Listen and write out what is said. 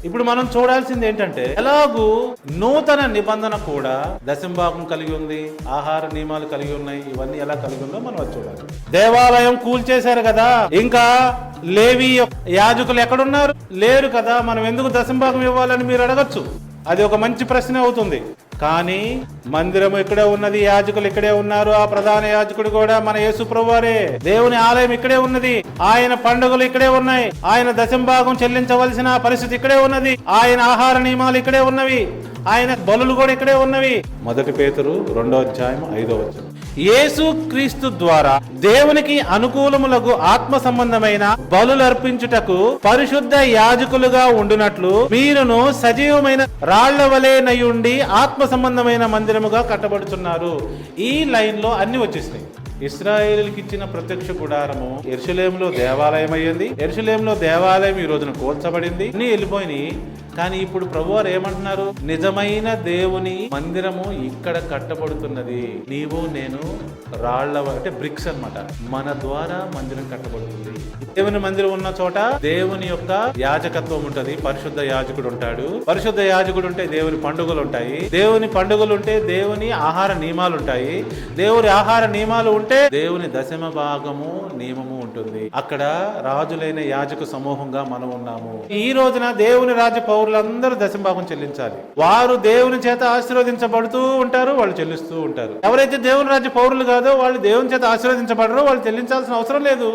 ఇప్పుడు మనం చూడాల్సింది ఏంటంటే, ఎలాగూ నూతన నిబంధన కూడా దశంభాగం కలిగి ఉంది, ఆహార నియమాలు కలిగి ఉన్నాయి. ఇవన్నీ ఎలా కలిగి ఉందో మనం అది చూడాలి. దేవాలయం కూల్చేశారు కదా, ఇంకా లేవి యాజకులు ఎక్కడున్నారు? లేరు కదా. మనం ఎందుకు దశంభాగం ఇవ్వాలని మీరు అడగచ్చు. అది ఒక మంచి ప్రశ్న అవుతుంది. కానీ మందిరం ఇక్కడే ఉన్నది, యాజకులు ఇక్కడే ఉన్నారు. ఆ ప్రధాన యాజకుడు కూడా మన యేసు ప్రభువారే. దేవుని ఆలయం ఇక్కడే ఉన్నది, ఆయన పండుగలు ఇక్కడే ఉన్నాయి, ఆయన దశంభాగం చెల్లించవలసిన పరిస్థితి ఇక్కడే ఉన్నది, ఆయన ఆహార నియమాలు ఇక్కడే ఉన్నవి, ఆయన బలులు కూడా ఇక్కడే ఉన్నవి. 1 పేతురు 2:5. యేసు క్రీస్తు ద్వారా దేవునికి అనుకూలములకు ఆత్మ సంబంధమైన బలులు అర్పించుటకు పరిశుద్ధ యాజకులుగా ఉండునట్లు మీరును సజీవమైన రాళ్ల వలె నయుండి ఆత్మ సంబంధమైన మందిరముగా కట్టబడుతున్నారు. ఈ లైన్ లో అన్ని వచ్చేసినాయి. ఇశ్రాయేలుకి ఇచ్చిన ప్రత్యక్ష గుడారము యెరూషలేములో దేవాలయం అయ్యింది. యెరూషలేములో దేవాలయం ఈ రోజున కూల్చబడింది, అన్ని వెళ్ళిపోయినాయి. కానీ ఇప్పుడు ప్రభువారు ఏమంటున్నారు? నిజమైన దేవుని మందిరము ఇక్కడ కట్టబడుతున్నది. నీవు నేను రాళ్ల అంటే బ్రిక్స్ అన్నమాట. మన ద్వారా మందిరం కట్టబడుతుంది. దేవుని మందిరం ఉన్న చోట దేవుని యొక్క యాజకత్వం ఉంటది. పరిశుద్ధ యాజకుడు ఉంటాడు. పరిశుద్ధ యాజకుడు ఉంటే దేవుని పండుగలు ఉంటాయి. దేవుని పండుగలు ఉంటే దేవుని ఆహార నియమాలు ఉంటాయి. దేవుని ఆహార నియమాలు ఉంటే దేవుని దశమ భాగము నియమము ఉంటుంది. అక్కడ రాజులైన యాజక సమూహంగా మనం ఉన్నాము. ఈ రోజున దేవుని రాజ్య పౌరులందరూ దశమ భాగం చెల్లించాలి. వారు దేవుని చేత ఆశీర్వదించబడుతూ ఉంటారు, వాళ్ళు చెల్లిస్తూ ఉంటారు. ఎవరైతే దేవుని రాజ్య పౌరులు కాదో వాళ్ళు దేవుని చేత ఆశీర్వదించబడరో వాళ్ళు చెల్లించాల్సిన అవసరం లేదు.